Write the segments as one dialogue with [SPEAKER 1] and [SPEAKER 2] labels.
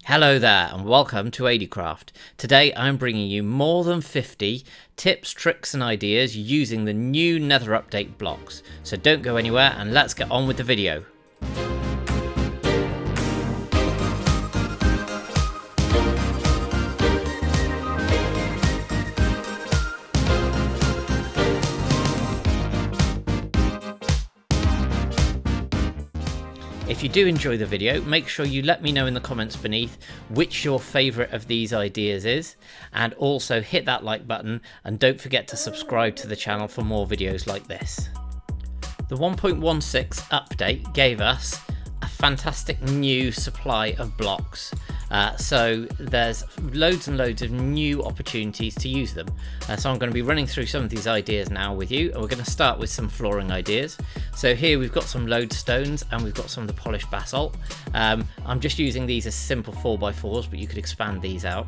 [SPEAKER 1] Hello there and welcome to ADcraft. Today I'm bringing you more than 50 tips, tricks and ideas using the new Nether update blocks. So don't go anywhere and let's get on with the video. If you do enjoy the video, make sure you let me know in the comments beneath which your favourite of these ideas is, and also hit that like button and don't forget to subscribe to the channel for more videos like this. The 1.16 update gave us a fantastic new supply of blocks. So there's loads and loads of new opportunities to use them. So I'm going to be running through some of these ideas now with you, and we're going to start with some flooring ideas. So here we've got some lodestones and we've got some of the polished basalt. I'm just using these as simple 4x4s, but you could expand these out.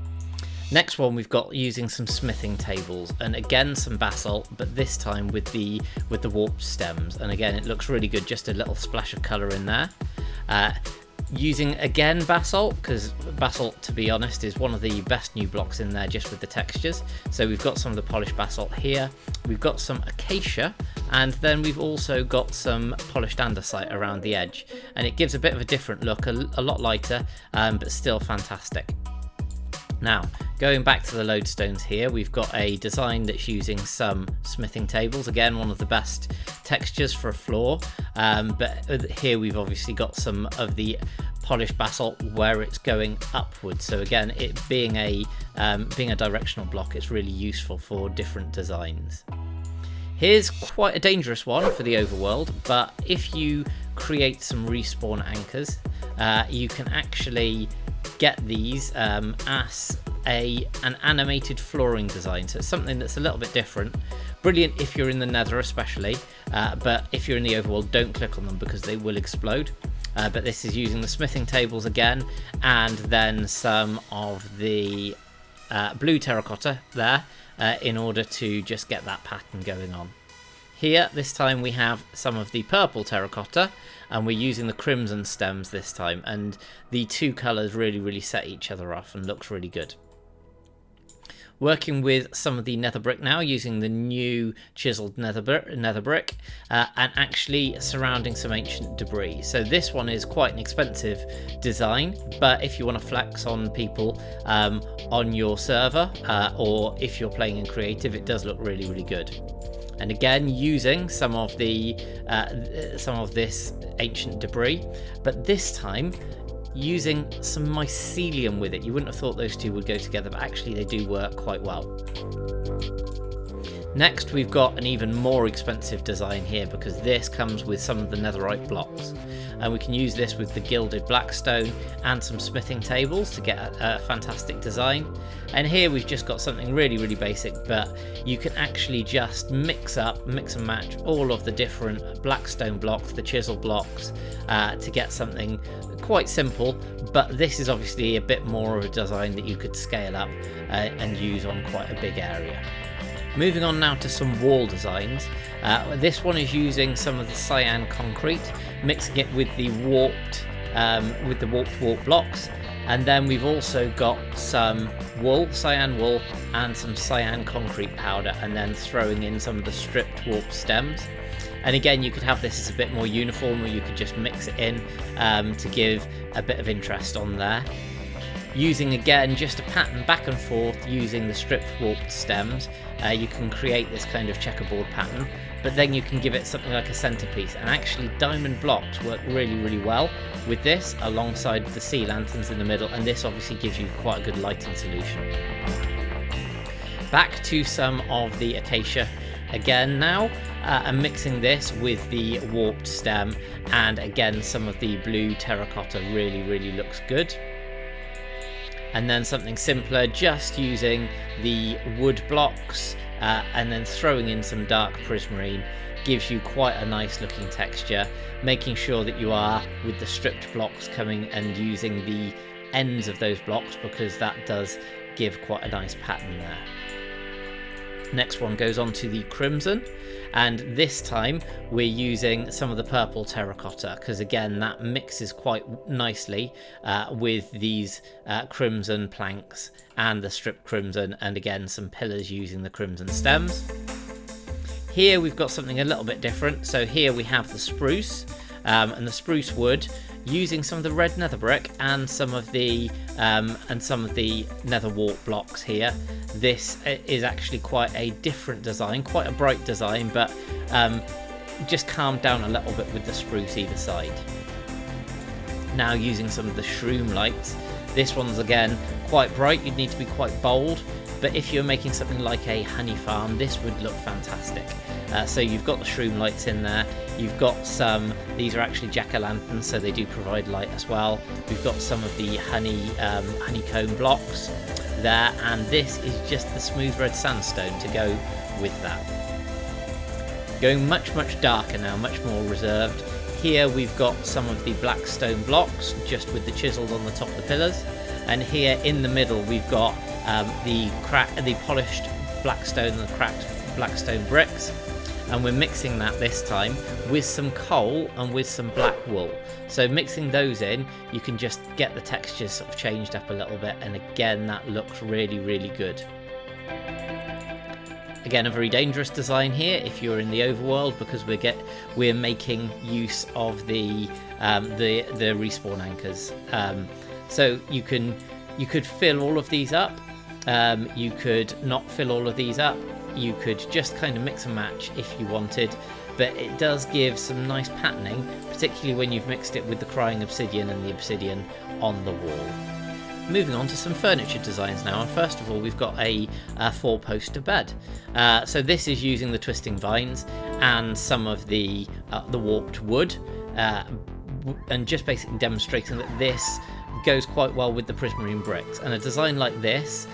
[SPEAKER 1] Next one we've got using some smithing tables, and again some basalt, but this time with the warped stems, and again it looks really good, just a little splash of colour in there. Using again basalt, because basalt, to be honest, is one of the best new blocks in there just with the textures. So we've got some of the polished basalt here, we've got some acacia, and then we've also got some polished andesite around the edge, and it gives a bit of a different look, a lot lighter, but still fantastic. Now, going back to the lodestones here, we've got a design that's using some smithing tables. Again, one of the best textures for a floor, but here we've obviously got some of the polished basalt where it's going upwards. So again, it being a directional block, it's really useful for different designs. Here's quite a dangerous one for the overworld, but if you create some respawn anchors, you can actually get these as an animated flooring design. So it's something that's a little bit different. Brilliant if you're in the Nether especially, but if you're in the overworld, don't click on them because they will explode. But this is using the smithing tables again, and then some of the blue terracotta there in order to just get that pattern going on. Here, this time we have some of the purple terracotta, and we're using the crimson stems this time, and the two colours really set each other off and looks really good. Working with some of the nether brick now, using the new chiseled nether brick, and actually surrounding some ancient debris. So this one is quite an expensive design, but if you want to flex on people on your server, or if you're playing in creative, it does look really good. And again, using some of this ancient debris, but this time using some mycelium with it. You wouldn't have thought those two would go together, but actually they do work quite well. Next, we've got an even more expensive design here, because this comes with some of the netherite blocks, and we can use this with the gilded blackstone and some smithing tables to get a fantastic design. And here we've just got something really basic, but you can actually just mix and match all of the different blackstone blocks, the chisel blocks, to get something quite simple. But this is obviously a bit more of a design that you could scale up and use on quite a big area. Moving on now to some wall designs. This one is using some of the cyan concrete, mixing it with the warped warp blocks, and then we've also got some wool, cyan wool, and some cyan concrete powder, and then throwing in some of the stripped warp stems. And again, you could have this as a bit more uniform, or you could just mix it in to give a bit of interest on there. Using again just a pattern back and forth using the stripped warped stems, you can create this kind of checkerboard pattern, but then you can give it something like a centerpiece. And actually diamond blocks work really well with this, alongside the sea lanterns in the middle, and this obviously gives you quite a good lighting solution. Back to some of the acacia again now, and mixing this with the warped stem, and again some of the blue terracotta really looks good. And then something simpler, just using the wood blocks and then throwing in some dark prismarine, gives you quite a nice looking texture, making sure that you are with the stripped blocks coming and using the ends of those blocks, because that does give quite a nice pattern there. Next one goes on to the crimson, and this time we're using some of the purple terracotta because again that mixes quite nicely with these crimson planks and the stripped crimson, and again some pillars using the crimson stems. Here we've got something a little bit different. So here we have the spruce and the spruce wood using some of the red nether brick and some of the nether wart blocks here. This is actually quite a different design, quite a bright design, but just calmed down a little bit with the spruce either side. Now using some of the shroom lights. This one's again quite bright, you'd need to be quite bold, but if you're making something like a honey farm, this would look fantastic. So you've got the shroom lights in there, you've got some, these are actually jack-o'-lanterns, so they do provide light as well. We've got some of the honeycomb blocks there, and this is just the smooth red sandstone to go with that. Going much darker now, much more reserved. Here we've got some of the black stone blocks just with the chisels on the top of the pillars, and here in the middle we've got the polished black stone and the cracked black stone bricks, and we're mixing that this time with some coal and with some black wool. So mixing those in, you can just get the textures sort of changed up a little bit, and again that looks really good. Again, a very dangerous design here if you're in the overworld, because we're making use of the respawn anchors. So you could fill all of these up, you could not fill all of these up, you could just kind of mix and match if you wanted, but it does give some nice patterning, particularly when you've mixed it with the crying obsidian and the obsidian on the wall. Moving on to some furniture designs now, and first of all we've got a 4-poster bed. So this is using the twisting vines and some of the warped wood, and just basically demonstrating that this goes quite well with the prismarine bricks, and a design like this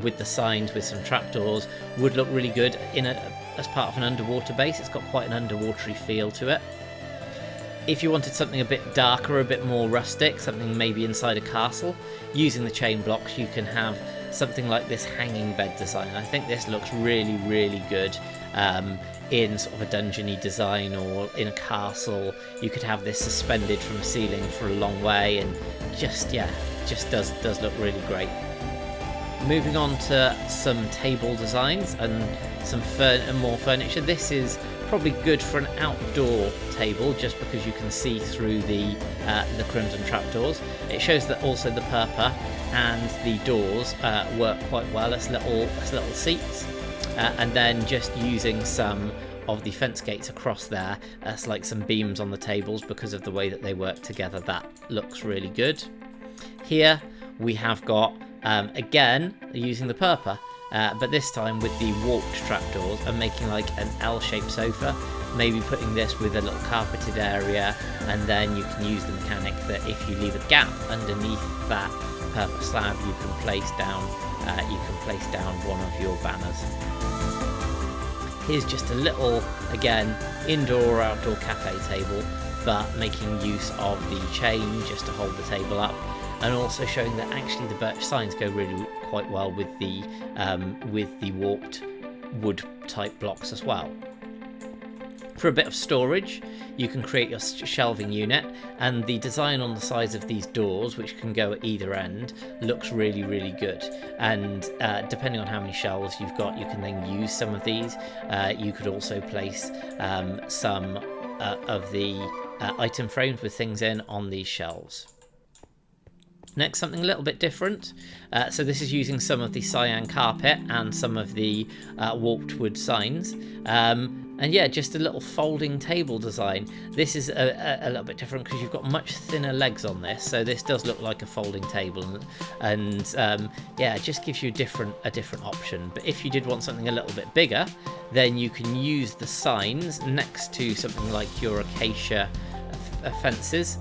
[SPEAKER 1] with the signs with some trapdoors would look really good as part of an underwater base. It's got quite an underwatery feel to it. If you wanted something a bit darker, a bit more rustic, something maybe inside a castle, using the chain blocks you can have something like this hanging bed design. I think this looks really good in sort of a dungeony design, or in a castle. You could have this suspended from a ceiling for a long way, and just does look really great. Moving on to some table designs and some more furniture. This is probably good for an outdoor table, just because you can see through the crimson trapdoors. It shows that also the purple and the doors work quite well as little seats, and then just using some of the fence gates across there as like some beams on the tables because of the way that they work together. That looks really good. Here we have got again using the purple, but this time with the warped trapdoors, and making like an L-shaped sofa, maybe putting this with a little carpeted area, and then you can use the mechanic that if you leave a gap underneath that purple slab, you can place down one of your banners. Here's just a little, again, indoor or outdoor cafe table, but making use of the chain just to hold the table up, and also showing that actually the birch signs go really quite well with the warped wood type blocks as well. For a bit of storage, you can create your shelving unit, and the design on the sides of these doors, which can go at either end, looks really good. And depending on how many shelves you've got, you can then use some of these. You could also place some of the item frames with things in on these shelves. Next, something a little bit different. So this is using some of the cyan carpet and some of the warped wood signs. And yeah, just a little folding table design. This is a little bit different because you've got much thinner legs on this, so this does look like a folding table, and yeah, it just gives you a different option. But if you did want something a little bit bigger, then you can use the signs next to something like your acacia fences,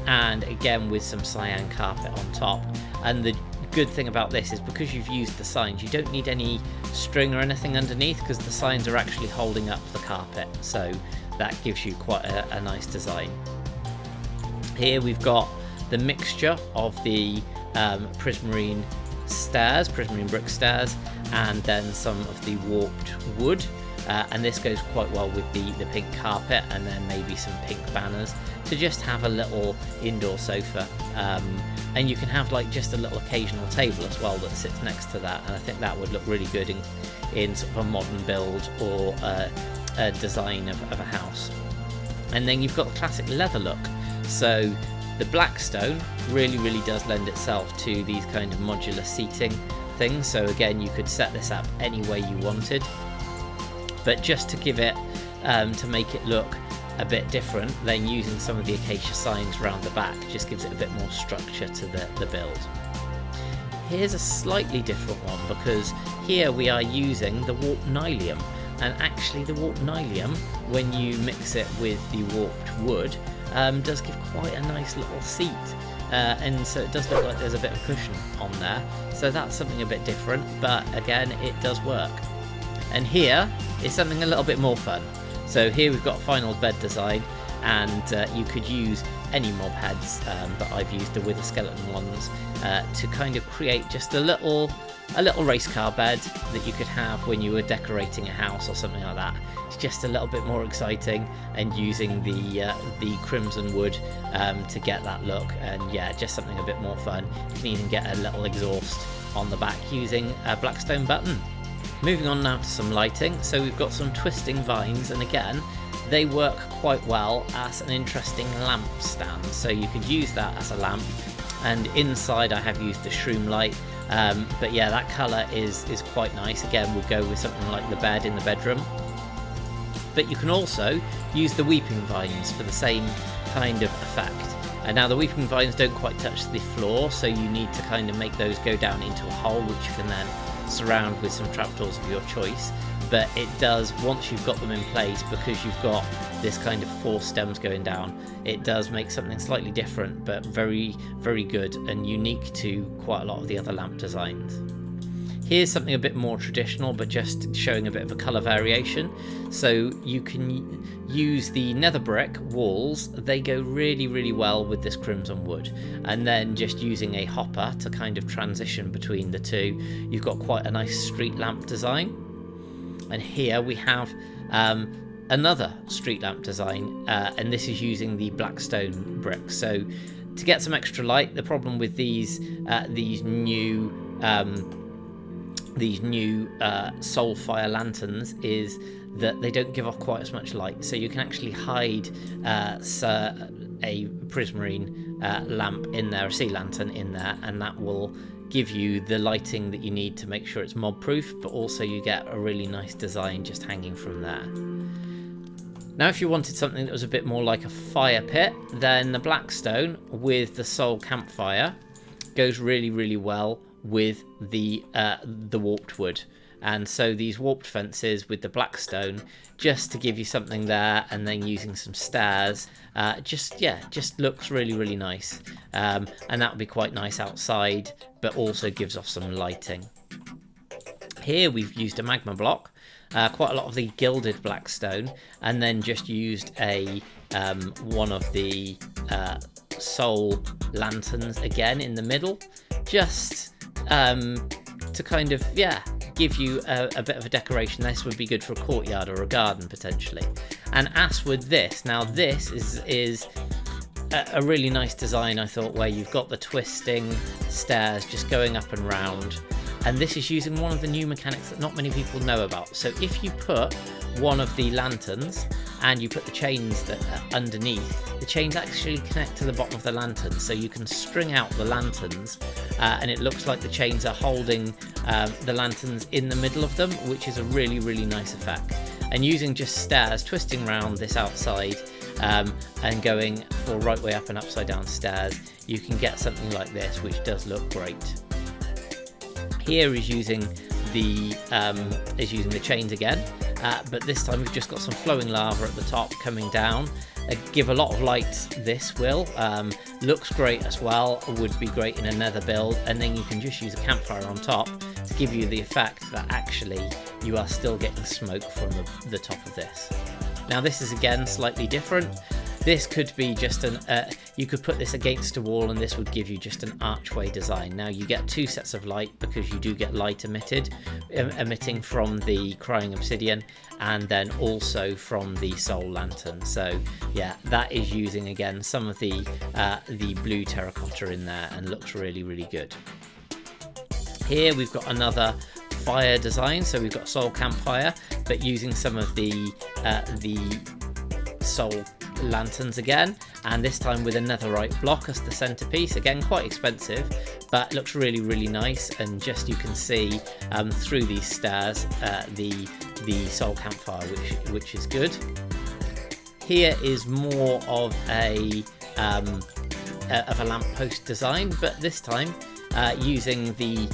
[SPEAKER 1] and again with some cyan carpet on top. And the good thing about this is because you've used the signs, you don't need any string or anything underneath, because the signs are actually holding up the carpet, so that gives you quite a nice design. Here we've got the mixture of the prismarine brick stairs, and then some of the warped wood. And this goes quite well with the pink carpet, and then maybe some pink banners to just have a little indoor sofa. And you can have like just a little occasional table as well that sits next to that, and I think that would look really good in sort of a modern build or a design of a house. And then you've got the classic leather look. So the black stone really does lend itself to these kind of modular seating things. So again, you could set this up any way you wanted. But just to give it, to make it look a bit different, then using some of the acacia signs around the back just gives it a bit more structure to the build. Here's a slightly different one, because here we are using the warped nylium, and actually the warped nylium, when you mix it with the warped wood, does give quite a nice little seat. And so it does look like there's a bit of cushion on there, so that's something a bit different, but again, it does work. And here is something a little bit more fun. So here we've got a final bed design, and you could use any mob heads, but I've used the wither skeleton ones to kind of create just a little race car bed that you could have when you were decorating a house or something like that. It's just a little bit more exciting, and using the crimson wood to get that look, and yeah, just something a bit more fun. You can even get a little exhaust on the back using a blackstone button. Moving on now to some lighting. So we've got some twisting vines, and again, they work quite well as an interesting lamp stand. So you could use that as a lamp, and inside I have used the shroom light. But yeah, that colour is quite nice. Again, we'll go with something like the bed in the bedroom. But you can also use the weeping vines for the same kind of effect. And now the weeping vines don't quite touch the floor, so you need to kind of make those go down into a hole, which you can then surround with some trapdoors of your choice. But it does, once you've got them in place, because you've got this kind of 4 stems going down, it does make something slightly different, but very good and unique to quite a lot of the other lamp designs. Here's something a bit more traditional, but just showing a bit of a colour variation. So you can use the nether brick walls. They go really well with this crimson wood. And then just using a hopper to kind of transition between the two, you've got quite a nice street lamp design. And here we have another street lamp design, and this is using the blackstone brick. So to get some extra light, the problem with these new Soulfire lanterns is that they don't give off quite as much light, so you can actually hide a prismarine lamp in there, a sea lantern in there, and that will give you the lighting that you need to make sure it's mob proof, but also you get a really nice design just hanging from there. Now if you wanted something that was a bit more like a fire pit, then the blackstone with the soul campfire goes really well with the warped wood. And so these warped fences with the blackstone, just to give you something there, and then using some stairs, just looks really nice. And that would be quite nice outside, but also gives off some lighting. Here we've used a magma block, quite a lot of the gilded blackstone, and then just used a one of the soul lanterns again in the middle, just to kind of give you a bit of a decoration. This would be good for a courtyard or a garden potentially. And as with this, now this is a really nice design, I thought, where you've got the twisting stairs just going up and round, and this is using one of the new mechanics that not many people know about. So if you put one of the lanterns and you put the chains that are underneath, the chains actually connect to the bottom of the lantern, so you can string out the lanterns and it looks like the chains are holding the lanterns in the middle of them, which is a really nice effect. And using just stairs, twisting around this outside and going for right way up and upside down stairs, you can get something like this, which does look great. Here is using the chains again, but this time we've just got some flowing lava at the top coming down. Give a lot of light, this will. Looks great as well, would be great in a nether build, and then you can just use a campfire on top to give you the effect that actually you are still getting smoke from the top of this. Now this is again slightly different. this could be just you could put this against a wall and this would give you just an archway design. Now you get two sets of light because you do get light emitting from the crying obsidian and then also from the soul lantern. So yeah, that is using again some of the blue terracotta in there and looks really, really good. Here we've got another fire design, so we've got soul campfire, but using some of the soul lanterns again, and this time with a netherite block as the centerpiece. Again, quite expensive, but looks really, really nice. And just you can see through these stairs the soul campfire, which is good. Here is more of a lamppost design, but this time using the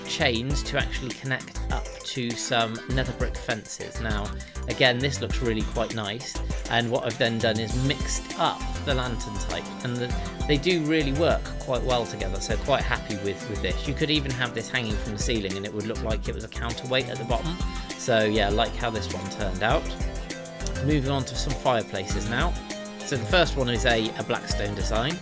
[SPEAKER 1] chains to actually connect up to some nether brick fences. Now again, this looks really quite nice, and what I've then done is mixed up the lantern type, and they do really work quite well together, so quite happy with this. You could even have this hanging from the ceiling and it would look like it was a counterweight at the bottom. So yeah, like how this one turned out. Moving on to some fireplaces now. So the first one is a blackstone design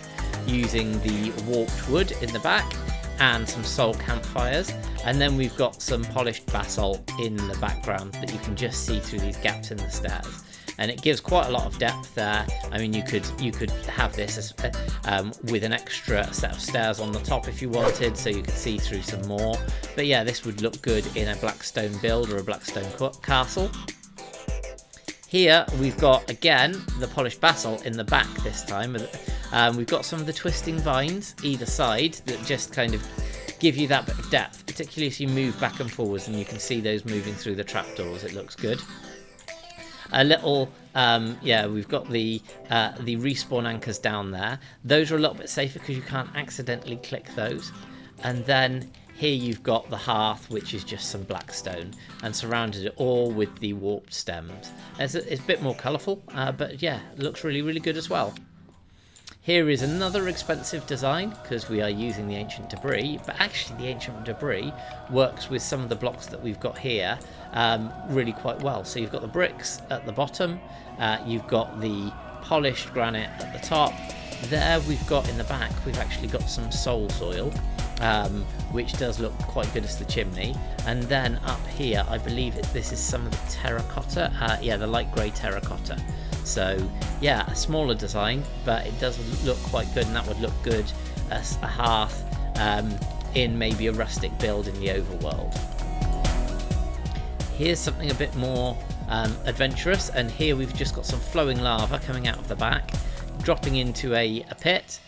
[SPEAKER 1] using the warped wood in the back and some soul campfires, and then we've got some polished basalt in the background that you can just see through these gaps in the stairs, and it gives quite a lot of depth there. I mean, you could have this as, with an extra set of stairs on the top if you wanted, so you could see through some more. But yeah, this would look good in a blackstone build or a blackstone castle. Here we've got again the polished basalt in the back this time. We've got some of the twisting vines either side that just kind of give you that bit of depth, particularly as you move back and forwards, and you can see those moving through the trapdoors. It looks good. A little, yeah, we've got the respawn anchors down there. Those are a little bit safer because you can't accidentally click those. And then here you've got the hearth, which is just some blackstone, and surrounded it all with the warped stems. It's a bit more colourful, but yeah, it looks really, really good as well. Here is another expensive design because we are using the ancient debris, but actually the ancient debris works with some of the blocks that we've got here really quite well. So you've got the bricks at the bottom, you've got the polished granite at the top. There we've got in the back, we've actually got some soul soil, which does look quite good as the chimney. And then up here, I believe this is some of the terracotta, yeah, the light grey terracotta. So yeah, a smaller design, but it does look quite good, and that would look good as a hearth in maybe a rustic build in the overworld. Here's something a bit more adventurous, and here we've just got some flowing lava coming out of the back, dropping into a pit,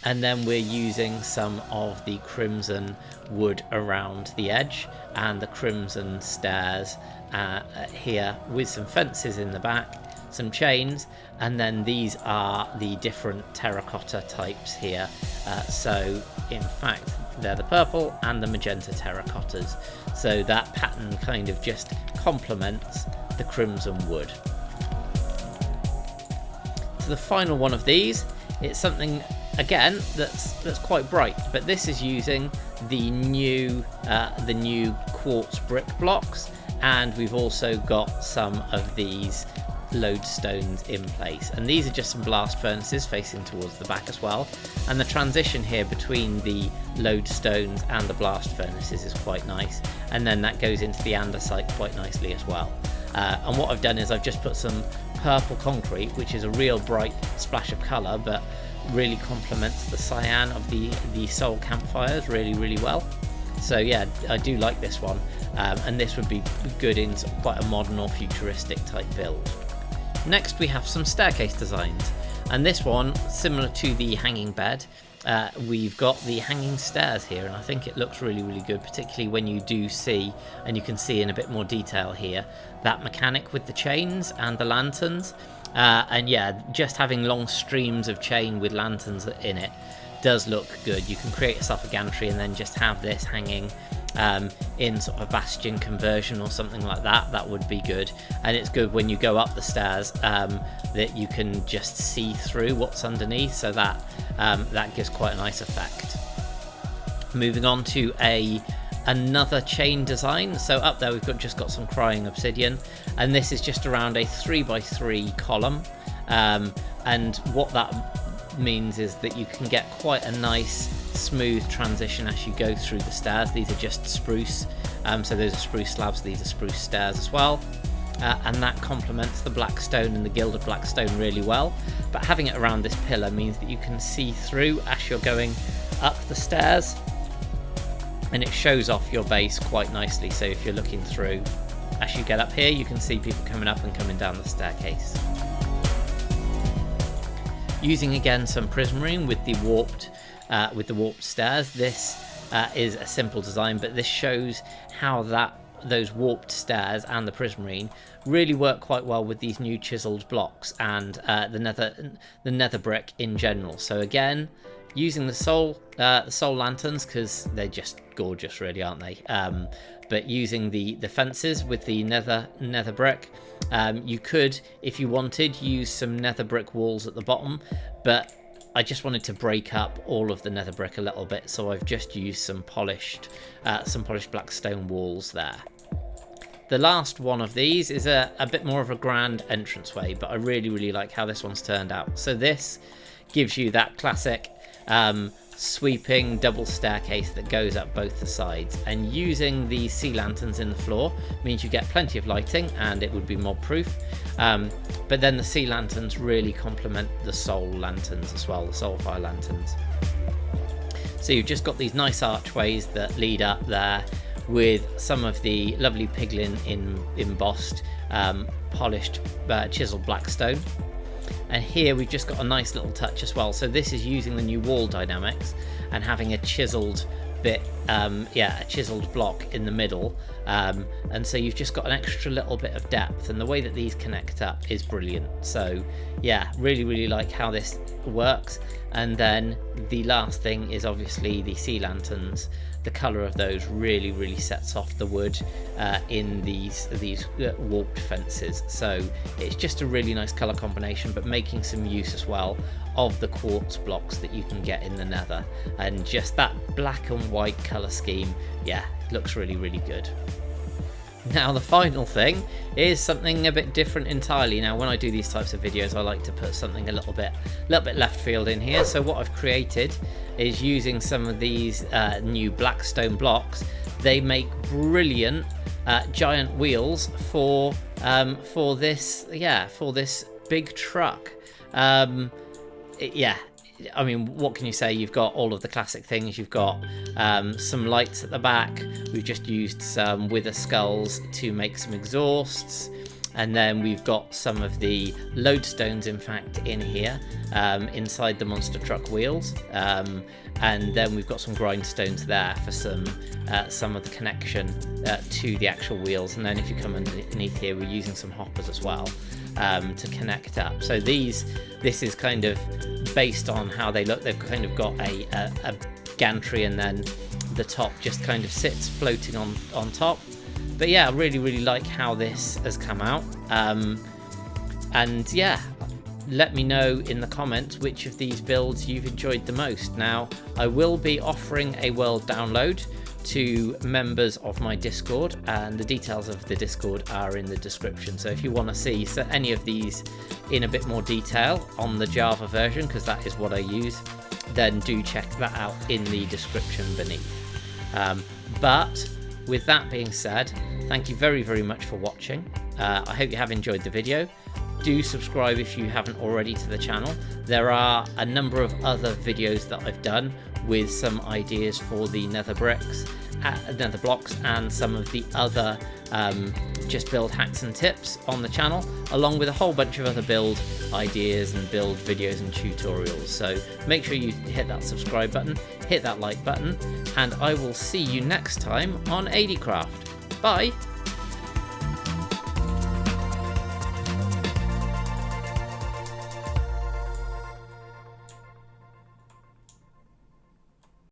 [SPEAKER 1] and then we're using some of the crimson wood around the edge and the crimson stairs here with some fences in the back, some chains, and then these are the different terracotta types here. So in fact they're the purple and the magenta terracottas, so that pattern kind of just complements the crimson wood. So the final one of these, it's something again that's quite bright, but this is using the new quartz brick blocks, and we've also got some of these lodestones in place, and these are just some blast furnaces facing towards the back as well, and the transition here between the lodestones and the blast furnaces is quite nice, and then that goes into the andesite quite nicely as well. And what I've done is I've just put some purple concrete, which is a real bright splash of colour, but really complements the cyan of the soul campfires really well. So yeah, I do like this one, and this would be good in sort of quite a modern or futuristic type build. Next we have some staircase designs, and this one, similar to the hanging bed, we've got the hanging stairs here, and I think it looks really good, particularly when you do see, and you can see in a bit more detail here, that mechanic with the chains and the lanterns. And yeah, just having long streams of chain with lanterns in it does look good. You can create yourself a gantry and then just have this hanging in sort of a bastion conversion or something like that. That would be good, and it's good when you go up the stairs that you can just see through what's underneath, so that that gives quite a nice effect. Moving on to another chain design. So up there we've just got some crying obsidian, and this is just around a 3x3 column, and what that means is that you can get quite a nice smooth transition as you go through the stairs. These are just spruce, so those are spruce slabs, these are spruce stairs as well. And that complements the black stone and the gilded black stone really well, but having it around this pillar means that you can see through as you're going up the stairs, and it shows off your base quite nicely. So if you're looking through as you get up here, you can see people coming up and coming down the staircase. Using again some prismarine with the warped stairs. This is a simple design, but this shows how those warped stairs and the prismarine really work quite well with these new chiseled blocks and the nether brick in general. So again, using the soul lanterns, because they're just gorgeous really, aren't they? But using the fences with the nether brick, you could, if you wanted, use some nether brick walls at the bottom, but I just wanted to break up all of the nether brick a little bit, so I've just used some polished black stone walls there. The last one of these is a bit more of a grand entranceway, but I really like how this one's turned out. So this gives you that classic sweeping double staircase that goes up both the sides, and using the sea lanterns in the floor means you get plenty of lighting and it would be mob proof, but then the sea lanterns really complement the soul lanterns as well, the soul fire lanterns. So you've just got these nice archways that lead up there with some of the lovely piglin embossed polished chiseled black stone. And here we've just got a nice little touch as well. So this is using the new wall dynamics and having a chiseled bit, a chiseled block in the middle. And so you've just got an extra little bit of depth, and the way that these connect up is brilliant. So yeah, really like how this works. And then the last thing is obviously the sea lanterns. The colour of those really sets off the wood in these warped fences. So it's just a really nice colour combination, but making some use as well of the quartz blocks that you can get in the nether, and just that black and white colour scheme, yeah, looks really good. Now the final thing is something a bit different entirely. Now when I do these types of videos, I like to put something a little bit left field in here. So what I've created is using some of these new black stone blocks. They make brilliant giant wheels for this big truck. I mean, what can you say? You've got all of the classic things. You've got some lights at the back. We've just used some wither skulls to make some exhausts. And then we've got some of the lodestones, in fact, in here, inside the monster truck wheels. And then we've got some grindstones there for some of the connection to the actual wheels. And then if you come underneath here, we're using some hoppers as well to connect up. So this is kind of based on how they look. They've kind of got a gantry, and then the top just kind of sits floating on top. But yeah, I really like how this has come out. And yeah, let me know in the comments which of these builds you've enjoyed the most. Now, I will be offering a world download to members of my Discord, and the details of the Discord are in the description. So if you want to see any of these in a bit more detail on the Java version, because that is what I use, then do check that out in the description beneath. But with that being said, thank you very much for watching. I hope you have enjoyed the video. Do subscribe if you haven't already to the channel. There are a number of other videos that I've done with some ideas for the nether bricks, nether blocks, and some of the other just build hacks and tips on the channel, along with a whole bunch of other build ideas and build videos and tutorials. So make sure you hit that subscribe button, hit that like button, and I will see you next time on ADcraft. Bye!